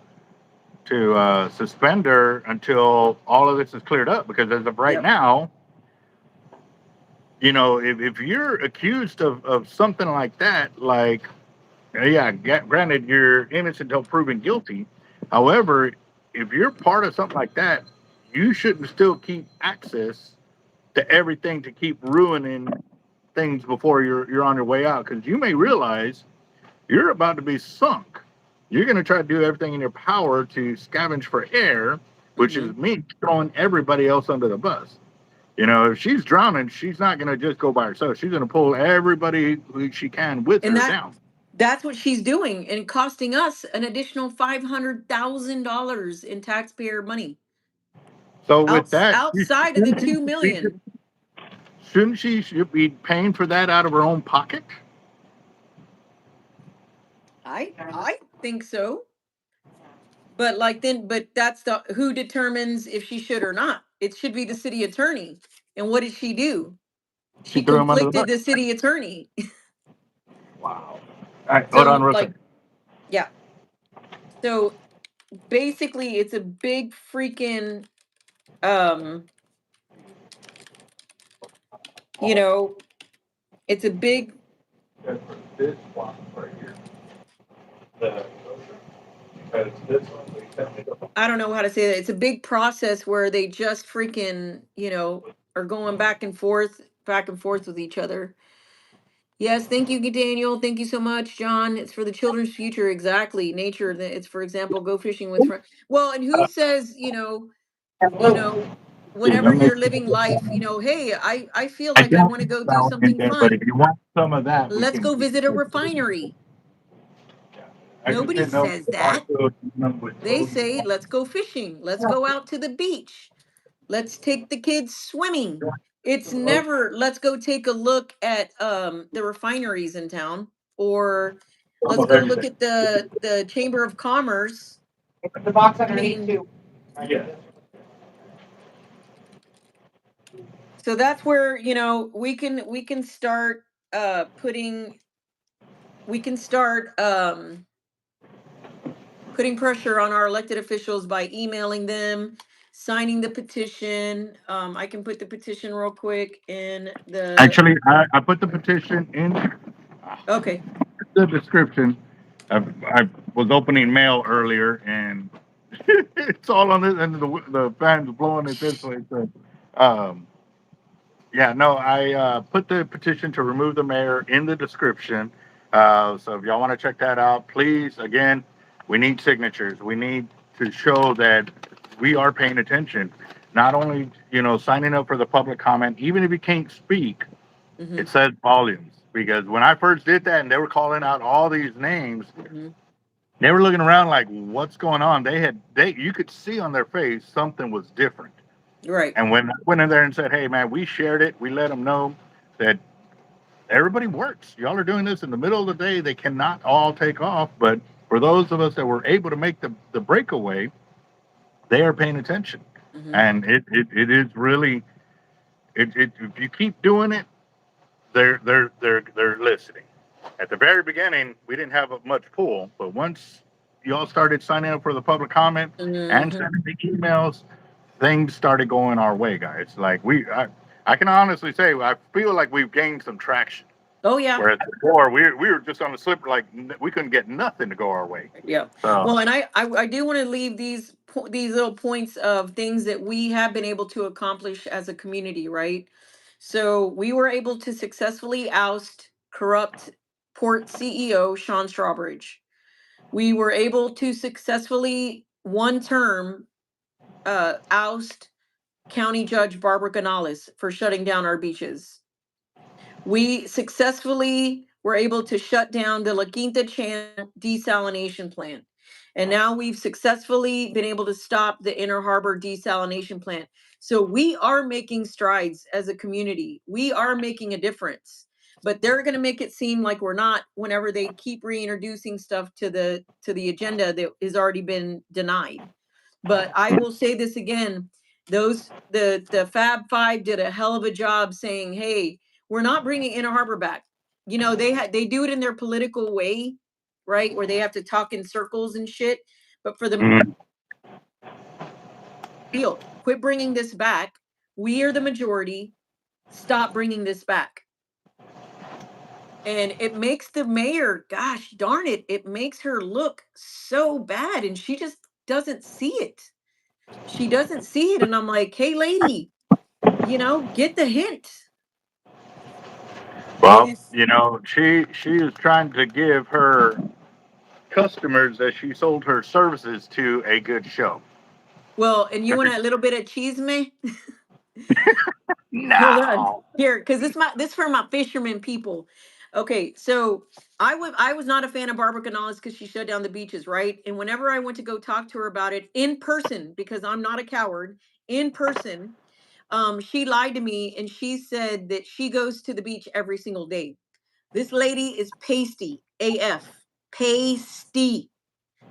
suspend her until all of this is cleared up. Because as of right yep. now, if you're accused of something like that, like, yeah, granted, you're innocent until proven guilty. However, if you're part of something like that, you shouldn't still keep access to everything to keep ruining things before you're on your way out. Because you may realize you're about to be sunk. You're going to try to do everything in your power to scavenge for air, which Hmm. is me throwing everybody else under the bus. If she's drowning, she's not going to just go by herself. She's going to pull everybody who she can with And her down. that's what she's doing, and costing us an additional $500,000 in taxpayer money, So with that, outside of the shouldn't 2 million. she should be paying for that out of her own pocket? I think so. But but that's who determines if she should or not. It should be the city attorney. And what did she do? She She threw him under the conflicted bus. the city attorney. Wow. All right, hold on So real quick. like, yeah. So basically it's a big freaking um, you know, it's a big, This one right here. The, because this one, they sent me the. I don't know how to say that. It's a big process where they just freaking, are going back and forth with each other. Yes, thank you, Daniel. Thank you so much, John. It's for the children's future. Exactly. Nature. It's, for example, go fishing with friends. Well, and who says, you know, Yeah, whenever let me. you're living life, hey, I feel I like I don't want to think go do that one in something there, but if fun. you want some of that, we Let's can. go visit a refinery. Yeah. I just Nobody didn't know says if that. Barco would They totally say, want. let's go fishing. Let's go out to the beach. Let's take the kids swimming. It's never, let's go take a look at the refineries in town, or let's Almost go look everything. at the Chamber of Commerce. The box I underneath mean, too. Yeah. so that's where, we can start putting we can start putting pressure on our elected officials by emailing them, signing the petition. I can put the petition real quick in the. Actually, I put the petition in Okay. the description. I was opening mail earlier, and it's all on this, and the fan's blowing it this way. So, um, yeah, no, I put the petition to remove the mayor in the description. So if y'all want to check that out, please, again, we need signatures. We need to show that we are paying attention. Not only, signing up for the public comment, even if you can't speak, Hmm. it says volumes. Because when I first did that and they were calling out all these names, Hmm. they were looking around like, what's going on? You could see on their face something was different. Right. And when I went in there and said, hey, man, we shared it, we let them know that everybody works. Y'all are doing this in the middle of the day. They cannot all take off. But for those of us that were able to make the breakaway, they are paying attention. Hmm. And it is really, if you keep doing it, they're listening. At the very beginning, we didn't have much pull, but once y'all started signing up for the public comment and Hmm. sending me emails, things started going our way, guys. Like I can honestly say I feel like we've gained some traction. Oh yeah. Whereas before we were just on the slip, like we couldn't get nothing to go our way. Yeah. So Well, and I do want to leave these little points of things that we have been able to accomplish as a community, right? So we were able to successfully oust corrupt port CEO Sean Strawbridge. We were able to successfully one term oust County Judge Barbara Canales for shutting down our beaches. We successfully were able to shut down the La Quinta Channel desalination plant. And now we've successfully been able to stop the Inner Harbor desalination plant. So we are making strides as a community. We are making a difference. But they're going to make it seem like we're not whenever they keep reintroducing stuff to the agenda that has already been denied. But I will say this again, the Fab Five did a hell of a job saying, "Hey, we're not bringing Inner Harbor back." You know, they do it in their political way, right? Where they have to talk in circles and shit. But for the mhm. real, quit bringing this back. We are the majority. Stop bringing this back. And it makes the mayor, gosh darn it, it makes her look so bad, and she just doesn't see it. She doesn't see it, and I'm like, "Hey, lady, get the hint." And Well, it's she is trying to give her customers that she sold her services to a good show. well, and you want a little bit of cheese, me? Hold on No. here, because this for my fisherman people. Okay, so I was not a fan of Barbara Canales because she shut down the beaches, right? And whenever I went to go talk to her about it in person, because I'm not a coward, in person, she lied to me and she said that she goes to the beach every single day. This lady is pasty AF, pasty.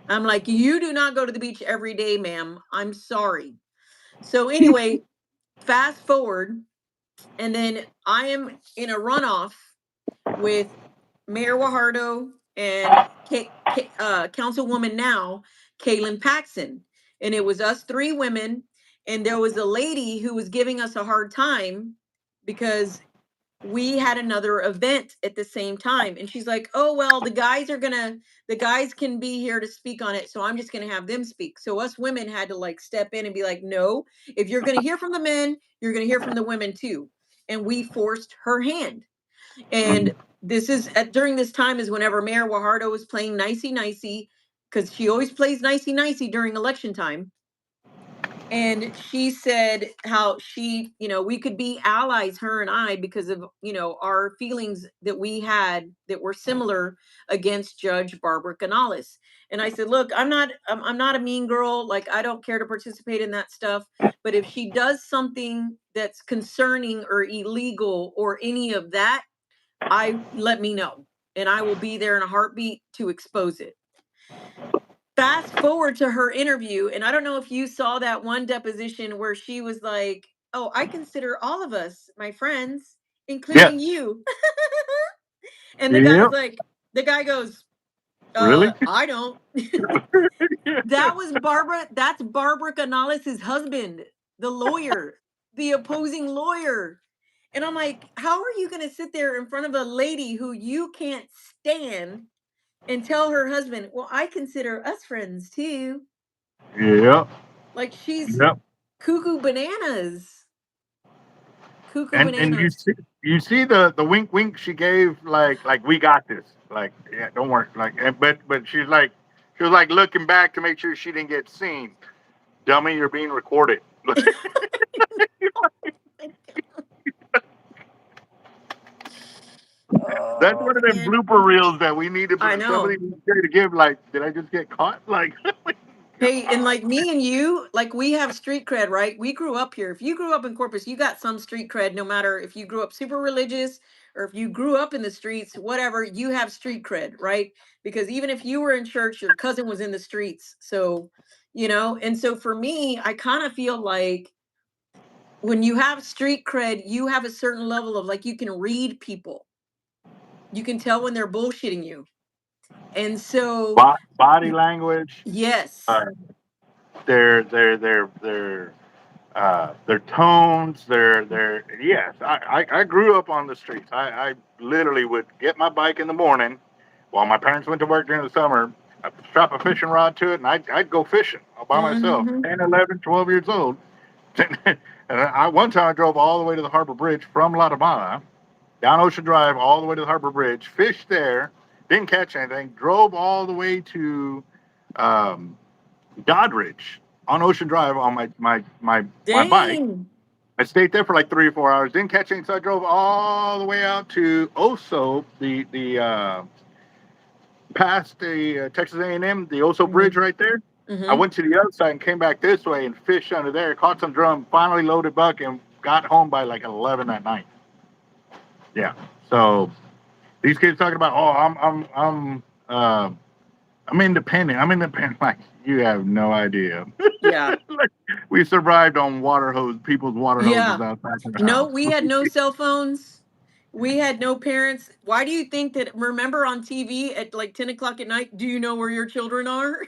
I'm like, you do not go to the beach every day, ma'am. I'm sorry. So anyway, fast forward, and then I am in a runoff with Mayor Wahardo and Councilwoman now, Kaylin Paxson. And it was us three women. And there was a lady who was giving us a hard time because we had another event at the same time. And she's like, "Oh, well, the guys can be here to speak on it. So I'm just going to have them speak." So us women had to like step in and be like, "No, if you're going to hear from the men, you're going to hear from the women too." And we forced her hand. And this is during this time is whenever Mayor Wahardo was playing nicey nicey, because she always plays nicey nicey during election time. And she said how we could be allies, her and I, because of our feelings that we had that were similar against Judge Barbara Canales. And I said, "Look, I'm not a mean girl. Like, I don't care to participate in that stuff, but if she does something that's concerning or illegal or any of that, I let me know, and I will be there in a heartbeat to expose it." Fast forward to her interview, and I don't know if you saw that one deposition where she was like, "Oh, I consider all of us my friends, Yes. including you." And Yep. the guy goes, Really? "I don't." That's Barbara Canales' husband, the lawyer, the opposing lawyer. And I'm like, how are you going to sit there in front of a lady who you can't stand and tell her husband, "Well, I consider us friends too"? Yep. Like, she's Yep. cuckoo bananas. Cuckoo And bananas. you see the wink wink she gave, like we got this, like, yeah, don't worry, like, but she was like looking back to make sure she didn't get seen. Dummy, you're being recorded. That's Oh one of them man, blooper reels that we need I to somebody know. to give. Like, did I just get caught? Like, Hey, and like me and you, like, we have street cred, right? We grew up here. If you grew up in Corpus, you got some street cred, no matter if you grew up super religious or if you grew up in the streets, whatever, you have street cred, right? Because even if you were in church, your cousin was in the streets. So, and so for me, I kind of feel like when you have street cred, you have a certain level of, like, you can read people. You can tell when they're bullshitting you. And so, Body language, yes. uh, their tones, yes. I grew up on the streets. I literally would get my bike in the morning while my parents went to work during the summer. I'd strap a fishing rod to it, and I'd go fishing all by myself. Hmm. 10, 11, 12 years old. And one time I drove all the way to the Harbor Bridge from La Habana, down Ocean Drive, all the way to the Harbor Bridge, fished there, didn't catch anything, drove all the way to um, Doddridge on Ocean Drive on my bike. Dang. I stayed there for like 3 or 4 hours, didn't catch anything, so I drove all the way out to Oso, the past the Texas A&M, the Oso Hmm. Bridge right there. I Hmm. went to the other side and came back this way and fished under there, caught some drum, finally loaded buck, and got home by like 11 at night. Yeah. So these kids talking about, oh, I'm independent. I'm independent. Like you have no idea. Yeah. Like, we survived on water hose, people's water hoses Yeah. outside the No, house. we had no cell phones. We had no parents. Why do you think that? Remember on TV at like 10 o'clock at night, do you know where your children are?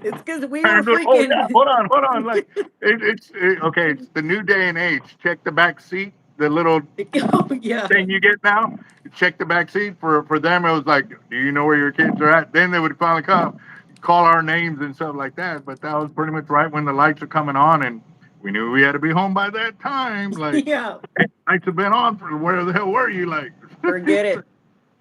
It's because we were Parents are, oh yeah, freaking. hold on. Like okay, it's the new day and age. Check the back seat, the little Oh, yeah. thing you get now. Check the back seat. For them, it was like, do you know where your kids are at? Then they would finally come, call our names and stuff like that. But that was pretty much right when the lights are coming on, and we knew we had to be home by that time. Like Yeah. lights have been on for where the hell were you? Like Forget it.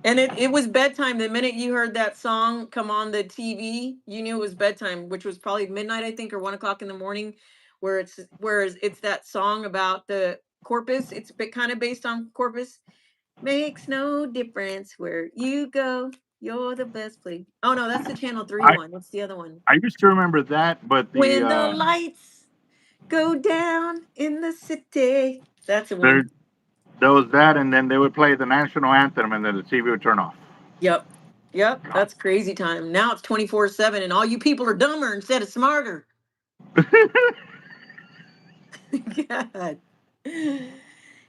And it was bedtime. The minute you heard that song come on the TV, you knew it was bedtime, which was probably midnight, I think, or 1 o'clock in the morning, whereas it's that song about the Corpus. It's kind of based on Corpus. Makes no difference where you go. You're the best place. Oh no, that's the Channel 3 I one. What's the other one? I used to remember that, but When the lights go down in the city. That's the there one. there was that, and then they would play the national anthem, and then the TV would turn off. Yep. Yep. That's crazy time. Now it's 24/7 and all you people are dumber instead of smarter. God.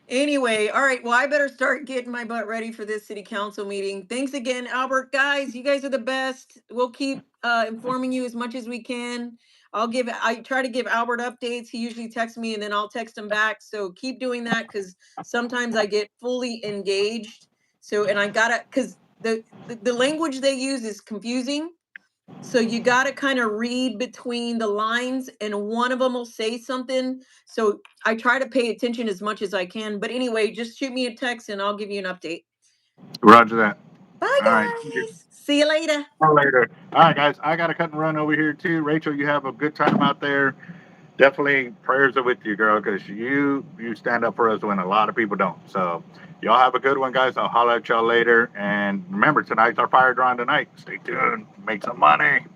Anyway, all right. Well, I better start getting my butt ready for this city council meeting. Thanks again, Albert. Guys, you guys are the best. We'll keep informing you as much as we can. I try to give Albert updates. He usually texts me and then I'll text him back. So keep doing that because sometimes I get fully engaged. So, and I gotta, because the language they use is confusing. So you got to kind of read between the lines, and one of them will say something. So I try to pay attention as much as I can. But anyway, just shoot me a text and I'll give you an update. Roger that. Bye, All right. See guys. See you later. you later. All right, guys. I got to cut and run over here too. Rachel, you have a good time out there. Definitely prayers are with you, girl, because you stand up for us when a lot of people don't. So y'all have a good one, guys. I'll holler at y'all later. And remember, tonight's our fire drawing tonight. Stay tuned. Make some money.